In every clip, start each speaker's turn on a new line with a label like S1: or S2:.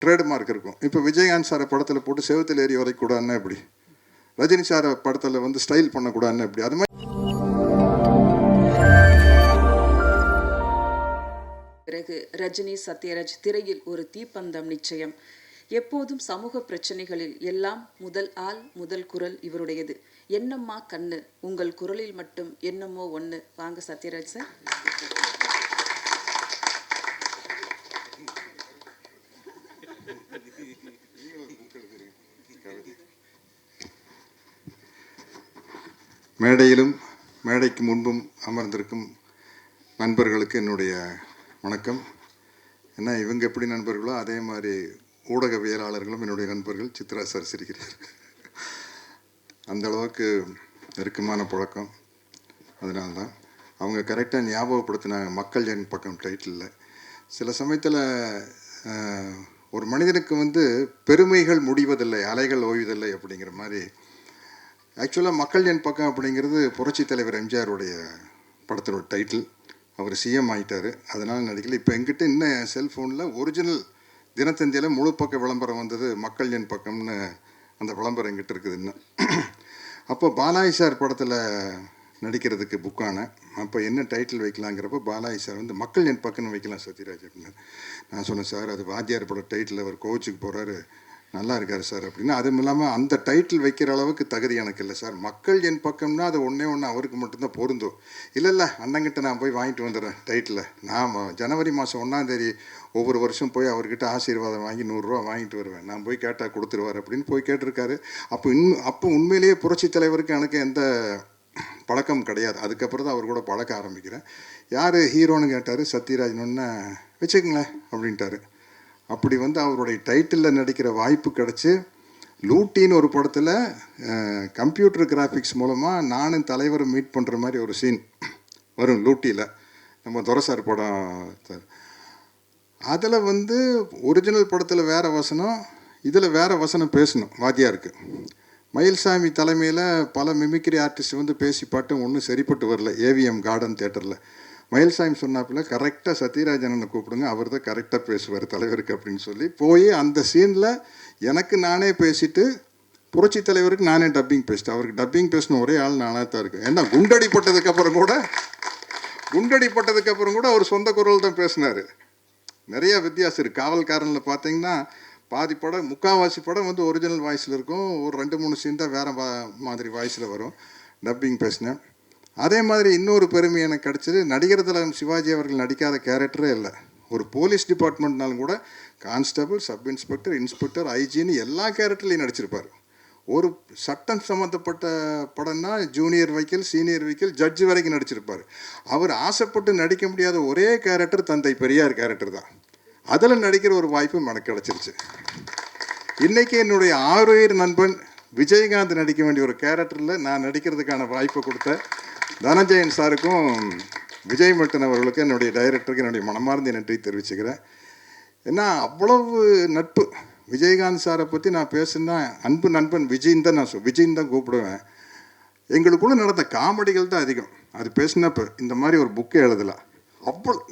S1: Trademark இருக்கும். இப்போ விஜயகாந்த் சாரை படத்தில் போட்டு செவத்தில் ஏறி வரைக்கூடாதுன்னா எப்படி, ரஜினி சாரை படத்தில் வந்து ஸ்டைல் பண்ணக்கூடாதுன்னு எப்படி, அது மாதிரி
S2: பிறகு ரஜினி சத்யராஜ் திரையில் ஒரு தீப்பந்தம் நிச்சயம். எப்போதும் சமூக பிரச்சனைகளில் எல்லாம் முதல் ஆள் முதல் குரல் இவருடையது. என்னம்மா கண்ணு, உங்கள் குரலில் மட்டும் என்னமோ ஒன்று. வாங்க சத்யராஜ் சார்.
S1: மேடையிலும் மேடைக்கு முன்பும் அமர்ந்திருக்கும் நண்பர்களுக்கு என்னுடைய வணக்கம். ஏன்னா இவங்க எப்படி நண்பர்களோ அதே மாதிரி ஊடகவியலாளர்களும் என்னுடைய நண்பர்கள். சித்ரா சார் சிரிக்கிறார். அந்த அளவுக்கு நெருக்கமான பழக்கம். அதனால்தான் அவங்க கரெக்டாக ஞாபகப்படுத்தினாங்க மக்கள் என் பக்கம் டைட்டிலில். சில சமயத்தில் ஒரு மனிதனுக்கு வந்து பெருமைகள் முடிவதில்லை, அலைகள் ஓய்வதில்லை அப்படிங்கிற மாதிரி. ஆக்சுவலாக மக்கள் என் பக்கம் அப்படிங்கிறது புரட்சி தலைவர் எம்ஜிஆருடைய படத்தோட டைட்டில். அவர் சிஎம் ஆகிட்டார், அதனால் நடிக்கல. இப்போ எங்கிட்ட இன்னும் செல்ஃபோனில் ஒரிஜினல் தினத்தந்தியில் முழு பக்க விளம்பரம் வந்தது, மக்கள் என் பக்கம்னு அந்த விளம்பரம் எங்கிட்ட இருக்குது இன்னும். அப்போ பாலாஜி சார் படத்தில் நடிக்கிறதுக்கு புக்கான அப்போ என்ன டைட்டில் வைக்கலாங்கிறப்போ பாலாஜி சார் வந்து மக்கள் என் பக்கம்னு வைக்கலாம் சத்யராஜ் அப்படின்னு. நான் சொன்னேன், சார் அது வாத்தியார் பட டைட்டில், அவர் கோச்சுக்கு போகிறாரு, நல்லா இருக்கார் சார் அப்படின்னு. அதுவும் இல்லாமல் அந்த டைட்டில் வைக்கிற அளவுக்கு தகுதி எனக்கு இல்லை சார். மக்கள் என் பக்கம்னா அது ஒன்றே அவருக்கு மட்டும்தான் பொருந்தும். இல்லை அண்ணங்கிட்ட நான் போய் வாங்கிட்டு வந்துடுறேன் டைட்டில். நான் ஜனவரி மாதம் 1ஆம் தேதி ஒவ்வொரு வருஷம் போய் அவர்கிட்ட ஆசீர்வாதம் வாங்கி 100 ரூபா வாங்கிட்டு வருவேன். நான் போய் கேட்டால் கொடுத்துருவார் அப்படின்னு போய் கேட்டிருக்காரு. அப்போ உண்மையிலேயே புரட்சி தலைவருக்கு எனக்கு எந்த பழக்கம் கிடையாது. அதுக்கப்புறம் தான் அவர் கூட பழக்க ஆரம்பிக்கிறேன். யார் ஹீரோன்னு கேட்டார். சத்யராஜ்னு வச்சுக்கங்களேன் அப்படின்ட்டாரு. அப்படி வந்து அவருடைய டைட்டிலில் நடிக்கிற வாய்ப்பு கிடச்சி லூட்டின்னு ஒரு படத்தில் கம்ப்யூட்டர் கிராஃபிக்ஸ் மூலமாக நானும் தலைவரும் மீட் பண்ணுற மாதிரி ஒரு சீன் வரும் லூட்டியில். நம்ம துரைசார் படம். அதில் வந்து ஒரிஜினல் படத்தில் வேறு வசனம், இதில் வேறு வசனம் பேசணும் வாத்தியாருக்கு. மயில்சாமி தலைமையில் பல மிமிக்ரி ஆர்டிஸ்ட் வந்து பேசி பாட்டு ஒன்றும் சரிப்பட்டு வரல ஏவிஎம் கார்டன் தேட்டரில். மயில்சாமி சொன்னாப்பில் கரெக்டாக சத்யராஜனை கூப்பிடுங்க, அவர் தான் கரெக்டாக பேசுவார் தலைவருக்கு அப்படின்னு சொல்லி போய் அந்த சீனில் எனக்கு நானே பேசிட்டு புரட்சி தலைவருக்கு நானே டப்பிங் பேசிட்டேன். அவருக்கு டப்பிங் பேசின ஒரே ஆள் நானாக தான் இருக்குது. ஏன்னா குண்டடிப்பட்டதுக்கப்புறம் கூட அவர் சொந்த குரல் தான் பேசினார். நிறைய வித்தியாசம் இருக்குது. காவல்காரனில் பார்த்தீங்கன்னா பாதி படம், முக்கால்வாசி படம் வந்து ஒரிஜினல் வாய்ஸில் இருக்கும், ஒரு 2-3 சீன் தான் வேறு மாதிரி வாய்ஸில் வரும். டப்பிங் பேசினேன். அதே மாதிரி இன்னொரு பெருமை எனக்கு கிடச்சிது. நடிகர் திலகம் சிவாஜி அவர்கள் நடிக்காத கேரக்டரே இல்லை. ஒரு போலீஸ் டிபார்ட்மெண்ட்னாலும் கூட கான்ஸ்டபிள், சப் இன்ஸ்பெக்டர், இன்ஸ்பெக்டர், ஐஜின்னு எல்லா கேரக்டர்லையும் நடிச்சிருப்பார். ஒரு சட்டம் சம்மந்தப்பட்ட படம்னா ஜூனியர் வைக்கல், சீனியர் வைக்கல், ஜட்ஜு வரைக்கும் நடிச்சிருப்பார். அவர் ஆசைப்பட்டு நடிக்க முடியாத ஒரே கேரக்டர் தந்தை பெரியார் கேரக்டர் தான். அதில் நடிக்கிற ஒரு வாய்ப்பும் எனக்கு கிடச்சிருச்சு. இன்றைக்கி என்னுடைய ஆறுயிர் நண்பன் விஜயகாந்த் நடிக்க வேண்டிய ஒரு கேரக்டரில் நான் நடிக்கிறதுக்கான வாய்ப்பை கொடுத்த தனஞ்சயன் சாருக்கும் விஜய் மில்டன் அவர்களுக்கும் என்னுடைய டைரக்டருக்கு என்னுடைய மனமார்ந்த நன்றி தெரிவிச்சுக்கிறேன். ஏன்னா அவ்வளவு நட்பு. விஜயகாந்த் சாரை பற்றி நான் பேசுனா அன்பு நண்பன் விஜயின் தான் விஜயின் தான் கூப்பிடுவேன். எங்களுக்குள்ளே நடந்த காமெடிகள் தான் அதிகம். அது பேசினப்போ இந்த மாதிரி ஒரு புக்கே எழுதலாம்.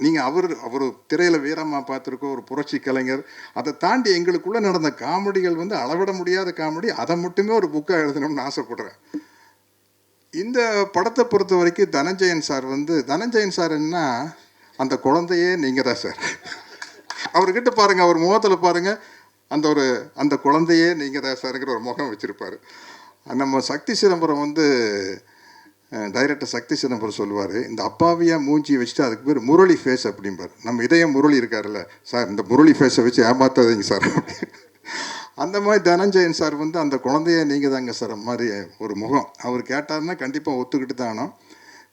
S1: நீங்கள் அவர் திரையில் வீரமாக பார்த்துருக்கோம், ஒரு புரட்சி கலைஞர். அதை தாண்டி எங்களுக்குள்ளே நடந்த காமெடிகள் வந்து அளவிட முடியாத காமெடி. அதை மட்டுமே ஒரு புக்காக எழுதணும்னு ஆசைப்படுறேன். இந்த படத்தை பொறுத்த வரைக்கும் தனஞ்சயன் சார் என்ன, அந்த குழந்தையே நீங்கள் தான் சார். அவர்கிட்ட பாருங்கள், அவர் முகத்தில் பாருங்கள், அந்த குழந்தையே நீங்கள் தான் சாருங்கிற ஒரு முகம் வச்சுருப்பார். நம்ம சக்தி சிதம்பரம் வந்து டைரக்டர் சக்தி சிதம்பரம் சொல்லுவார், இந்த அப்பாவியாக மூஞ்சி வச்சுட்டு அதுக்கு பேர் முரளி ஃபேஸ் அப்படிம்பார். நம்ம இதயம் முரளி இருக்கார்ல சார், இந்த முரளி ஃபேஸை வச்சு ஏமாத்தாதீங்க சார். அந்த மாதிரி தனஞ்சயன் சார் வந்து அந்த குழந்தைய நீங்கள் தாங்க சார் மாதிரி ஒரு முகம். அவர் கேட்டார்னா கண்டிப்பாக ஒத்துக்கிட்டு தானோ.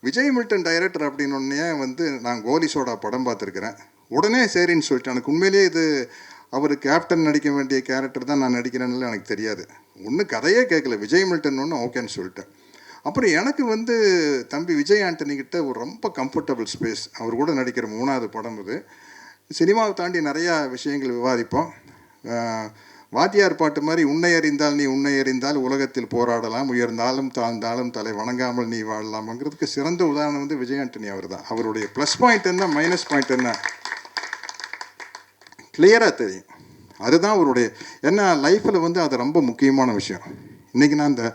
S1: விஜய் மில்டன் டைரக்டர் அப்படின்னே வந்து நான் கோலி சோடா படம் பார்த்துருக்குறேன். உடனே சரின்னு சொல்லிட்டேன். எனக்கு உண்மையிலேயே இது அவர் கேப்டன் நடிக்க வேண்டிய கேரக்டர் தான் நான் நடிக்கிறேன்னு எனக்கு தெரியாது. ஒன்றும் கதையே கேட்கல, விஜய் மில்டன் ஒன்று ஓகேன்னு சொல்லிட்டேன். அப்புறம் எனக்கு வந்து தம்பி விஜய் ஆண்டனிக்கிட்ட ஒரு ரொம்ப கம்ஃபர்டபுள் ஸ்பேஸ். அவர் கூட நடிக்கிற 3வது படம் இது. சினிமாவை தாண்டி நிறையா விஷயங்கள் விவாதிப்போம். வாத்தியார் பாட்டு மாதிரி உன்னை அறிந்தால் நீ உன்னை அறிந்தால் உலகத்தில் போராடலாம், உயர்ந்தாலும் தாழ்ந்தாலும் தலை வணங்காமல் நீ வாழலாம்ங்கிறதுக்கு சிறந்த உதாரணம் வந்து விஜய் ஆண்டனி அவர் தான். அவருடைய ப்ளஸ் பாயிண்ட் என்ன மைனஸ் பாயிண்ட் என்ன கிளியராக தெரியும். அதுதான் அவருடைய ஏன்னா லைஃப்பில் வந்து அது ரொம்ப முக்கியமான விஷயம். இன்றைக்கி நான் இந்த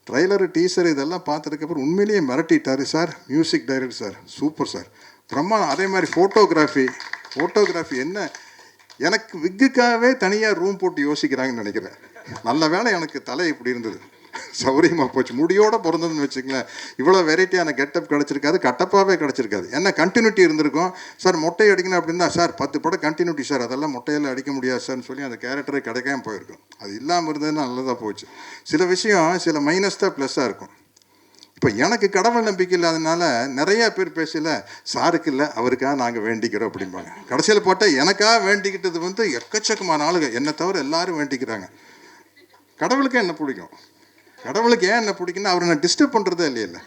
S1: ட்ரைலரு டீசர் இதெல்லாம் பார்த்ததுக்கப்புறம் உண்மையிலேயே மிரட்டிட்டார் sir. Music director sir, super sir, பிரம்மாண்டம். அதே மாதிரி ஃபோட்டோகிராஃபி என்ன, எனக்கு விக்குக்காகவே தனியாக ரூம் போட்டு யோசிக்கிறாங்கன்னு நினைக்கிறேன். நல்ல வேளை எனக்கு தலை இப்படி இருந்தது, சௌரியமாக போச்சு. முடியோடு பிறந்ததுன்னு வச்சுங்களேன், இவ்வளோ வெரைட்டியான கெட்டப் கிடச்சிருக்காது, கட்டப்பாகவே கிடச்சிருக்காது. என்ன கண்டினியூட்டி இருந்திருக்கும். சார் மொட்டை அடிக்கணும் அப்படின்னா, சார் 10 படம் கண்டினியூட்டி சார், அதெல்லாம் மொட்டையில் அடிக்க முடியாது சார்னு சொல்லி அந்த கேரக்டரே கிடைக்காம போயிருக்கும். அது இல்லாமல் இருந்ததுன்னா நல்லதாக போச்சு. சில விஷயம் சில மைனஸ் தான் ப்ளஸ்ஸாக இருக்கும். இப்போ எனக்கு கடவுள் நம்பிக்கை இல்லாதனால நிறையா பேர் பேசல, சாருக்கு இல்லை அவருக்காக நாங்கள் வேண்டிக்கிறோம் அப்படிம்பாங்க. கடைசியில் போட்டால் எனக்காக வேண்டிக்கிட்டது வந்து எக்கச்சக்கமான ஆளுங்க, என்னை தவிர எல்லாரும் வேண்டிக்கிறாங்க. கடவுளுக்கு என்ன பிடிக்கும், கடவுளுக்கு ஏன் என்ன பிடிக்குன்னா அவரை நான் டிஸ்டர்ப் பண்ணுறதே இல்லையில்ல.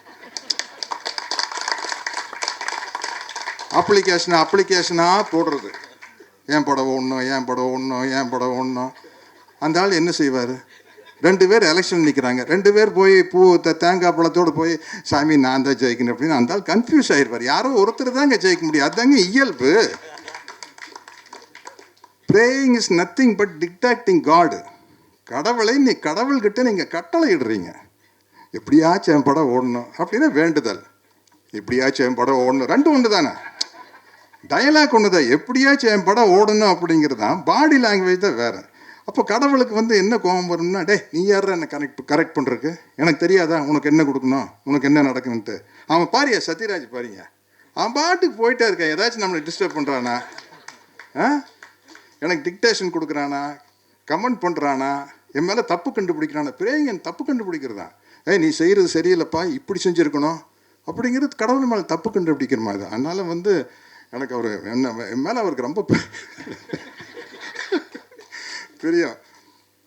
S1: அப்ளிகேஷனாக போடுறது, ஏன் படம் ஓடணும். அந்த ஆள் என்ன செய்வார்? 2 பேர் எலெக்ஷன் நிற்கிறாங்க, 2 பேர் போய் தேங்காய் பழத்தோடு போய் சாமி நான் தான் ஜெயிக்கணும் அப்படின்னு அந்த ஆள் கன்ஃபியூஸ் ஆகிடுவார். யாரோ ஒருத்தர் தாங்க ஜெயிக்க முடியும், அதுதாங்க இயல்பு. ப்ரேயிங் இஸ் நத்திங் பட் டிக்டாக்டிங் காடு. கடவுள்கிட்ட நீங்கள் கட்டளை இடுறீங்க, எப்படியாச்சும் என் படம் ஓடணும் அப்படின்னா வேண்டுதல். எப்படியாச்சும் என் படம் ஓடணும், 2 ஒன்று தானே, டயலாக் ஒன்று தான். எப்படியாச்சும் என் படம் ஓடணும் அப்படிங்கிறது தான், பாடி லாங்குவேஜ் தான் வேறு. அப்போ கடவுளுக்கு வந்து என்ன கோபம் வரும்னா, டே நீ யார என்னை கரெக்ட் பண்ணுறதுக்கு, எனக்கு தெரியாதா உனக்கு என்ன கொடுக்கணும், உனக்கு என்ன நடக்குன்ட்டு. அவன் பாரியா சத்யராஜ் பாருங்க, அவன் பாட்டுக்கு போயிட்டே இருக்கான். ஏதாச்சும் நம்மளை டிஸ்டர்ப் பண்ணுறானா, எனக்கு டிக்டேஷன் கொடுக்குறானா, கமெண்ட் பண்ணுறானா, என் மேலே தப்பு கண்டுபிடிக்கிறானா. பிறகு என் தப்பு கண்டுபிடிக்கிறதா, நீ செய்கிறது சரியில்லைப்பா, இப்படி செஞ்சுருக்கணும் அப்படிங்கிறது கடவுள் மேலே தப்பு கண்டுபிடிக்கிற மாதிரி தான். அதனால் வந்து எனக்கு அவர் என் மேலே அவருக்கு ரொம்ப தெரியும்.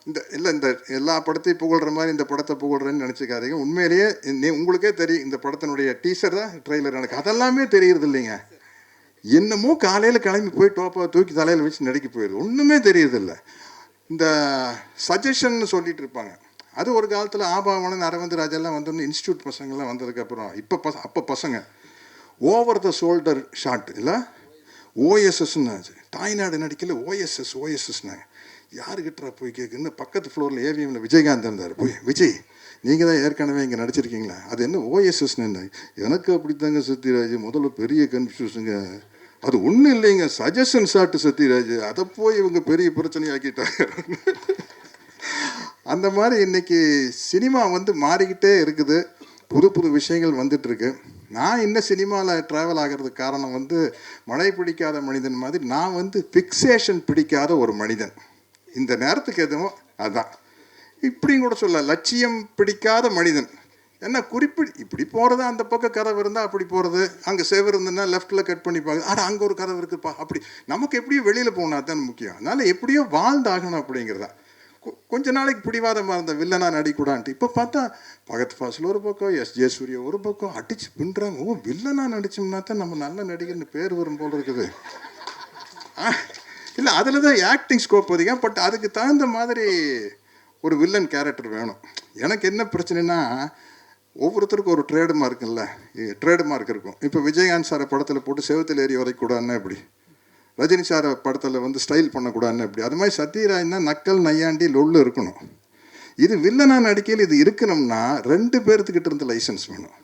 S1: இந்த எல்லா படத்தையும் புகழ்கிற மாதிரி இந்த படத்தை புகழ்கிறேன்னு நினச்சிக்காதீங்க. உண்மையிலேயே உங்களுக்கே தெரியும், இந்த படத்தினுடைய டீசர் தான் ட்ரெய்லர், எனக்கு அதெல்லாமே தெரியறது இல்லைங்க. என்னமோ காலையில் கிளம்பி போய் டோப்பை தூக்கி தலையில் வச்சு நடிக்க போயிடுது, ஒன்றுமே தெரியறதில்ல. இந்த சஜஷன்னு சொல்லிட்டு இருப்பாங்க, அது ஒரு காலத்தில் ஆபாவனன் அரவிந்த் ராஜெல்லாம் வந்தோன்னு இன்ஸ்டியூட் பசங்கள்லாம் வந்ததுக்கப்புறம் அப்போ பசங்க ஓவர் த ஷோல்டர் ஷாட் இல்லை ஓஎஸ்எஸ்ன்னு தாய்நாடு நடிக்கல ஓஎஸ்எஸ்னாங்க. யாருக்கிட்ட போய் கேட்குன்னு பக்கத்து ஃப்ளோரில் ஏவிஎம்மில் விஜயகாந்த் இருந்தார். போய் விஜய் நீங்கள் தான் ஏற்கனவே இங்கே நடிச்சிருக்கீங்களா, அது என்ன ஓஎஸ்எஸ்ன்னு. எனக்கு அப்படித்தாங்க சத்யராஜ், முதல்ல பெரிய கன்ஃபியூஸுங்க, அது ஒன்றும் இல்லைங்க சஜஷன் ஷாட்டு சத்யராஜ், அதை போய் இவங்க பெரிய பிரச்சனையாக்கிட்டாங்க. அந்த மாதிரி இன்றைக்கி சினிமா வந்து மாறிக்கிட்டே இருக்குது, புது விஷயங்கள் வந்துட்டுருக்கு. நான் இன்னும் சினிமாவில் ட்ராவல் ஆகிறதுக்கு காரணம் வந்து மழை பிடிக்காத மனிதன் மாதிரி நான் வந்து ஃபிக்ஸேஷன் பிடிக்காத ஒரு மனிதன். இந்த நேரத்துக்கு எதுவும் அதுதான், இப்படியும் கூட சொல்ல, லட்சியம் பிடிக்காத மனிதன். என்ன இப்படி போகிறது, அந்த பக்கம் கதவு இருந்தால் அப்படி போகிறது, அங்கே செவர் இருந்ததுன்னா லெஃப்ட்டில் கட் பண்ணி பார்க்குது, அங்கே ஒரு கதவு இருக்குப்பா, அப்படி நமக்கு எப்படியோ வெளியில் போகணும், அதுதான் முக்கியம். அதனால் எப்படியோ வாழ்ந்தாகணும் அப்படிங்கிறதா. கொஞ்ச நாளைக்கு பிடிவாதமாக இருந்த வில்லனா நடிக்கூடான்ட்டு இப்போ பார்த்தா பகத் ஃபாசில் ஒரு பக்கம், எஸ்ஜே சூர்யா ஒரு பக்கம் அடிச்சு பின்னுறாங்க. வில்லனா நடிச்சோம்னா தான் நம்ம நல்ல நடிகர்னு பேர் வரும் போல் இருக்குது. இல்லை அதில் தான் ஆக்டிங் ஸ்கோப் அதிகம், பட் அதுக்கு தகுந்த மாதிரி ஒரு வில்லன் கேரக்டர் வேணும். எனக்கு என்ன பிரச்சனைனா, ஒவ்வொருத்தருக்கும் ஒரு ட்ரேடு மார்க் இருக்கும். இப்போ விஜயகாந்த் சாரை படத்தில் போட்டு செவத்தில் ஏறி வரைக்கூடாதுன்னா எப்படி, ரஜினி சாரை படத்தில் வந்து ஸ்டைல் பண்ணக்கூடாதுன்னு எப்படி, அது மாதிரி சத்யராஜ்னா நக்கல் நையாண்டி லொல்லு இருக்கணும். இது வில்லனா நடிக்கையில் இது இருக்கணும்னா 2 பேர்த்துக்கிட்ட இருந்து லைசன்ஸ் வேணும்.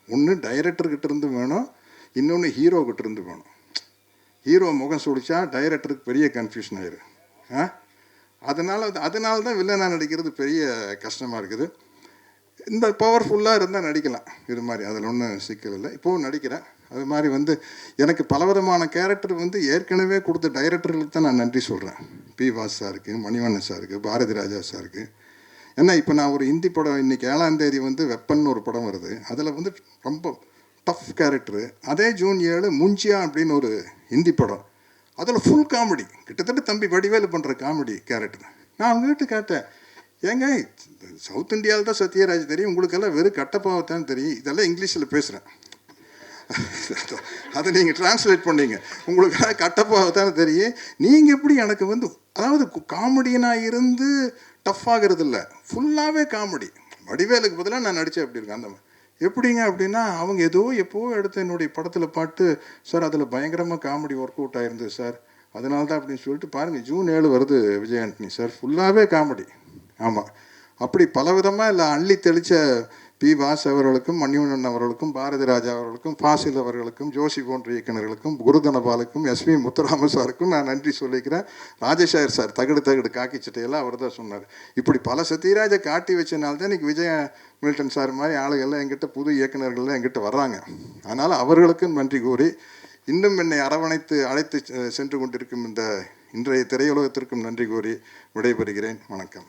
S1: ஒன்று டைரக்டர்கிட்ட இருந்து வேணும், இன்னொன்று ஹீரோக்கிட்ட இருந்து வேணும். ஹீரோ முகம் சுடிச்சா டைரக்டருக்கு பெரிய கன்ஃபியூஷன் ஆயிரும். அதனால தான் வில்லனா நடிக்கிறது பெரிய கஷ்டமாக இருக்குது. இந்த பவர்ஃபுல்லாக இருந்தால் நடிக்கலாம் இது மாதிரி, அதில் ஒன்றும் சிக்கல் இல்லை. இப்போவும் நடிக்கிறேன். அது மாதிரி வந்து எனக்கு பலவிதமான கேரக்டர் வந்து ஏற்கனவே கொடுத்த டைரக்டர்களுக்கு தான் நான் நன்றி சொல்கிறேன். பி வாஸ் சாருக்கு, மணிவண்ணன் சாருக்கு, பாரதி ராஜா சாருக்கு. ஏன்னா இப்போ நான் ஒரு ஹிந்தி படம் இன்றைக்கி 7ஆம் தேதி வந்து வெப்பன் ஒரு படம் வருது, அதில் வந்து ரொம்ப டஃப் கேரக்டரு. அதே ஜூன் 7 முஞ்சியா அப்படின்னு ஒரு ஹிந்தி படம், அதில் ஃபுல் காமெடி, கிட்டத்தட்ட தம்பி வடிவேலு பண்ணுற காமெடி கேரக்டர். நான் அவங்ககிட்ட கேட்டேன், ஏங்க சவுத் இந்தியாவில் தான் சத்யராஜ் தெரியும், உங்களுக்கெல்லாம் வெறும் கட்டப்பாவத்தான் தெரியும், இதெல்லாம் இங்கிலீஷில் பேசுகிறேன், அதை நீங்கள் டிரான்ஸ்லேட் பண்ணீங்க, உங்களுக்கு கட்டப்பாவத்தானே தெரியும், நீங்கள் எப்படி எனக்கு வந்து அதாவது காமெடியனாக இருந்து டஃப் ஆகிறது இல்லை, ஃபுல்லாகவே காமெடி. வடிவேலுக்கு பதிலாக நான் நடித்தேன் எப்படி இருக்கேன் அந்த மாதிரி. எப்படிங்க அப்படின்னா, அவங்க எப்போ எடுத்து என்னுடைய படத்தில் பாட்டு சார் அதில் பயங்கரமாக காமெடி ஒர்க் அவுட் ஆயிருந்தது சார், அதனால தான் அப்படின்னு சொல்லிட்டு பாருங்கள், ஜூன் 7 வருது விஜய் ஆண்டனி சார், ஃபுல்லாகவே காமெடி. ஆமாம், அப்படி பலவிதமாக இல்லை அள்ளி தெளித்த பி வாஸ் அவர்களுக்கும், மணிவண்ணன் அவர்களுக்கும், பாரதி ராஜா அவர்களுக்கும், ஃபாசில் அவர்களுக்கும், ஜோஷி போன்ற இயக்குநர்களுக்கும், குருதனபாலுக்கும், எஸ்வி முத்துராம சாருக்கும் நான் நன்றி சொல்லிக்கிறேன். ராஜேஷாயர் சார் தகடு காக்கி சட்டையெல்லாம் அவர் தான் சொன்னார். இப்படி பல சத்யராஜை காட்டி வச்சனால்தான் இன்றைக்கி விஜய மில்டன் சார் மாதிரி ஆளுகள்லாம் எங்கிட்ட, புது இயக்குநர்கள்லாம் எங்கிட்ட வர்றாங்க. அதனால் அவர்களுக்கும் நன்றி கூறி, இன்னும் என்னை அரவணைத்து அழைத்து சென்று கொண்டிருக்கும் இந்த இன்றைய திரையுலகத்திற்கும் நன்றி கூறி விடைபெறுகிறேன். வணக்கம்.